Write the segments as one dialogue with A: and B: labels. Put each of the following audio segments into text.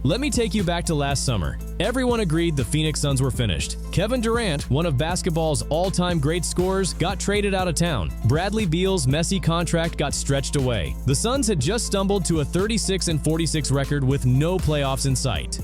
A: Let me take you back to last summer. Everyone agreed the Phoenix Suns were finished. Kevin Durant, one of basketball's all-time great scorers, got traded out of town. Bradley Beal's messy contract got stretched away. The Suns had just stumbled to a 36-46 record with no playoffs in sight.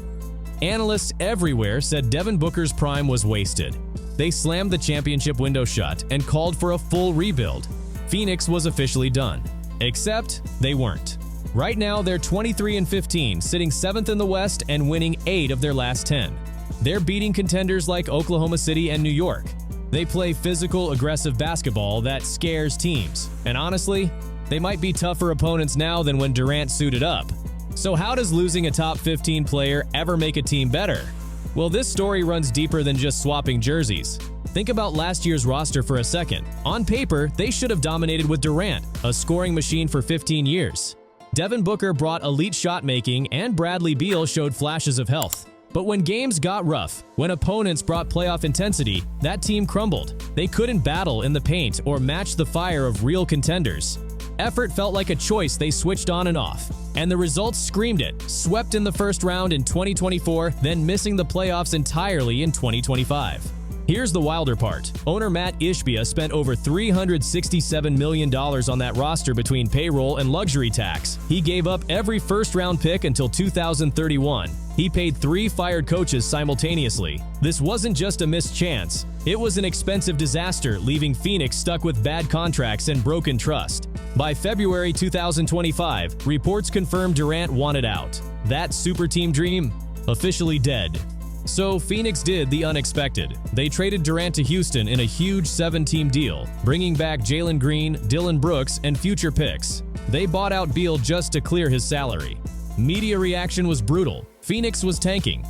A: Analysts everywhere said Devin Booker's prime was wasted. They slammed the championship window shut and called for a full rebuild. Phoenix was officially done. Except they weren't. Right now, they're 23-15, sitting 7th in the West and winning 8 of their last 10. They're beating contenders like Oklahoma City and New York. They play physical, aggressive basketball that scares teams. And honestly, they might be tougher opponents now than when Durant suited up. So how does losing a top 15 player ever make a team better? Well, this story runs deeper than just swapping jerseys. Think about last year's roster for a second. On paper, they should have dominated with Durant, a scoring machine for 15 years. Devin Booker brought elite shot-making, and Bradley Beal showed flashes of health. But when games got rough, when opponents brought playoff intensity, that team crumbled. They couldn't battle in the paint or match the fire of real contenders. Effort felt like a choice they switched on and off. And the results screamed it, swept in the first round in 2024, then missing the playoffs entirely in 2025. Here's the wilder part. Owner Mat Ishbia spent over $367 million on that roster between payroll and luxury tax. He gave up every first-round pick until 2031. He paid 3 fired coaches simultaneously. This wasn't just a missed chance. It was an expensive disaster, leaving Phoenix stuck with bad contracts and broken trust. By February 2025, reports confirmed Durant wanted out. That super team dream? Officially dead. So Phoenix did the unexpected. They traded Durant to Houston in a huge 7-team deal, bringing back Jalen Green, Dillon Brooks, and future picks. They bought out Beal just to clear his salary. Media reaction was brutal. Phoenix was tanking.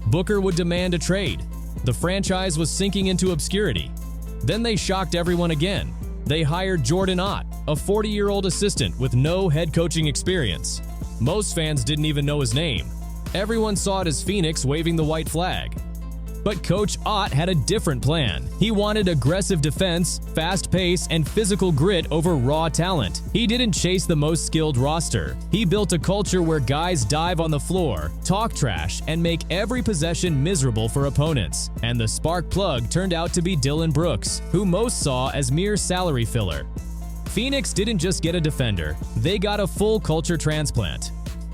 A: Booker would demand a trade. The franchise was sinking into obscurity. Then they shocked everyone again. They hired Jordan Ott, a 40-year-old assistant with no head coaching experience. Most fans didn't even know his name. Everyone saw it as Phoenix waving the white flag. But Coach Ott had a different plan. He wanted aggressive defense, fast pace, and physical grit over raw talent. He didn't chase the most skilled roster. He built a culture where guys dive on the floor, talk trash, and make every possession miserable for opponents. And the spark plug turned out to be Dillon Brooks, who most saw as mere salary filler. Phoenix didn't just get a defender, they got a full culture transplant.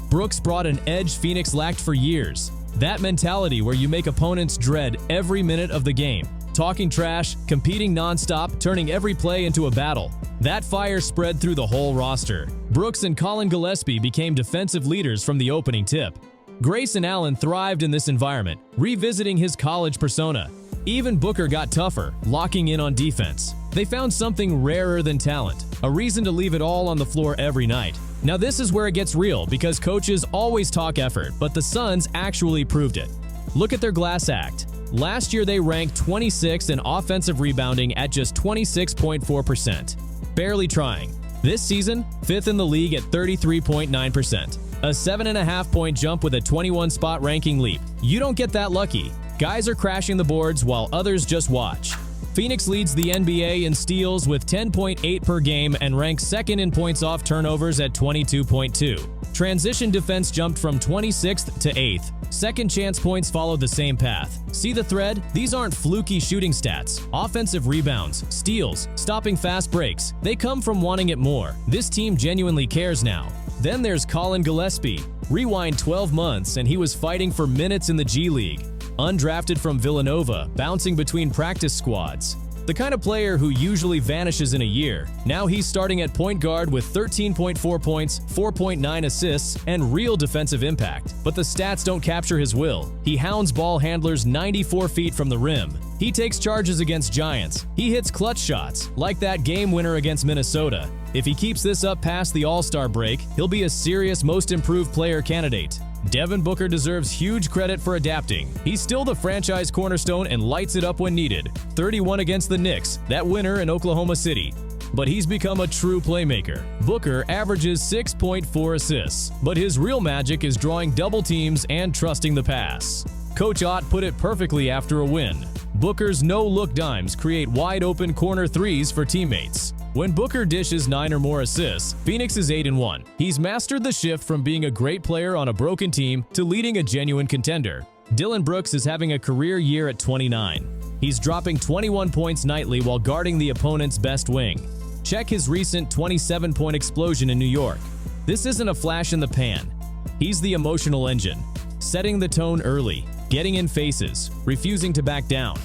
A: Brooks brought an edge Phoenix lacked for years. That mentality where you make opponents dread every minute of the game. Talking trash, competing nonstop, turning every play into a battle. That fire spread through the whole roster. Brooks and Colin Gillespie became defensive leaders from the opening tip. Grayson Allen thrived in this environment, revisiting his college persona. Even Booker got tougher, locking in on defense. They found something rarer than talent, a reason to leave it all on the floor every night. Now this is where it gets real, because coaches always talk effort, but the Suns actually proved it. Look at their glass act. Last year they ranked 26th in offensive rebounding at just 26.4%. Barely trying. This season, 5th in the league at 33.9%. A 7.5-point jump with a 21-spot ranking leap. You don't get that lucky. Guys are crashing the boards while others just watch. Phoenix leads the NBA in steals with 10.8 per game and ranks 2nd in points off turnovers at 22.2. Transition defense jumped from 26th to 8th. Second chance points followed the same path. See the thread? These aren't fluky shooting stats. Offensive rebounds, steals, stopping fast breaks. They come from wanting it more. This team genuinely cares now. Then there's Colin Gillespie. Rewind 12 months and he was fighting for minutes in the G League. Undrafted from Villanova, bouncing between practice squads. The kind of player who usually vanishes in a year. Now he's starting at point guard with 13.4 points, 4.9 assists, and real defensive impact. But the stats don't capture his will. He hounds ball handlers 94 feet from the rim. He takes charges against giants. He hits clutch shots, like that game winner against Minnesota. If he keeps this up past the All-Star break, he'll be a serious Most Improved Player candidate. Devin Booker deserves huge credit for adapting. He's still the franchise cornerstone and lights it up when needed. 31 against the Knicks, that winner in Oklahoma City. But he's become a true playmaker. Booker averages 6.4 assists, but his real magic is drawing double teams and trusting the pass. Coach Ott put it perfectly after a win. Booker's no-look dimes create wide-open corner threes for teammates. When Booker dishes 9 or more assists, Phoenix is 8-1. He's mastered the shift from being a great player on a broken team to leading a genuine contender. Dillon Brooks is having a career year at 29. He's dropping 21 points nightly while guarding the opponent's best wing. Check his recent 27-point explosion in New York. This isn't a flash in the pan. He's the emotional engine, setting the tone early, getting in faces, refusing to back down.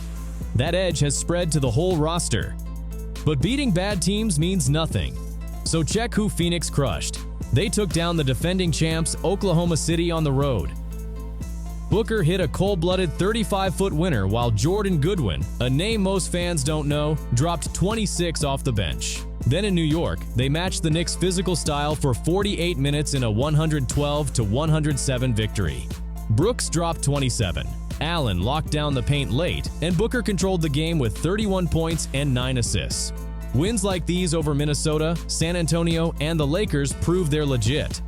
A: That edge has spread to the whole roster. But beating bad teams means nothing. So check who Phoenix crushed. They took down the defending champs Oklahoma City on the road. Booker hit a cold-blooded 35-foot winner while Jordan Goodwin, a name most fans don't know, dropped 26 off the bench. Then in New York, they matched the Knicks' physical style for 48 minutes in a 112-107 victory. Brooks dropped 27. Allen locked down the paint late, and Booker controlled the game with 31 points and 9 assists. Wins like these over Minnesota, San Antonio, and the Lakers prove they're legit.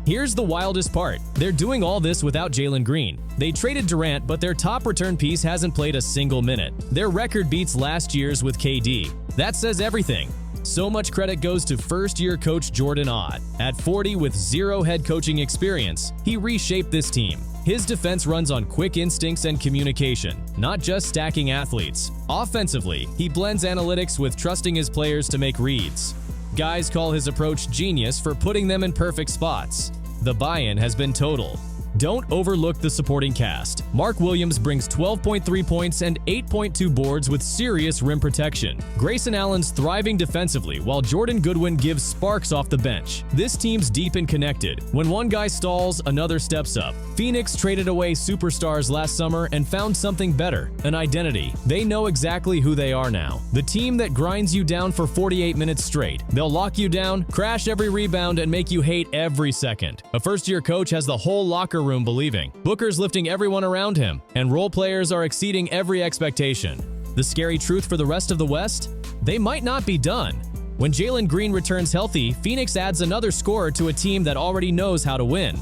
A: Here's the wildest part. They're doing all this without Jalen Green. They traded Durant, but their top return piece hasn't played a single minute. Their record beats last year's with KD. That says everything. So much credit goes to first-year coach Jordan Ott. At 40 with zero head coaching experience, he reshaped this team. His defense runs on quick instincts and communication, not just stacking athletes. Offensively, he blends analytics with trusting his players to make reads. Guys call his approach genius for putting them in perfect spots. The buy-in has been total. Don't overlook the supporting cast. Mark Williams brings 12.3 points and 8.2 boards with serious rim protection. Grayson Allen's thriving defensively, while Jordan Goodwin gives sparks off the bench. This team's deep and connected. When one guy stalls, another steps up. Phoenix traded away superstars last summer and found something better, an identity. They know exactly who they are now. The team that grinds you down for 48 minutes straight. They'll lock you down, crash every rebound, and make you hate every second. A first-year coach has the whole locker room believing. Booker's lifting everyone around him, and role players are exceeding every expectation. The scary truth for the rest of the West? They might not be done. When Jalen Green returns healthy, Phoenix adds another scorer to a team that already knows how to win.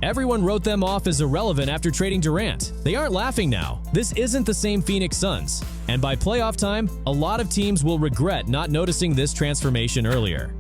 A: Everyone wrote them off as irrelevant after trading Durant. They aren't laughing now. This isn't the same Phoenix Suns. And by playoff time, a lot of teams will regret not noticing this transformation earlier.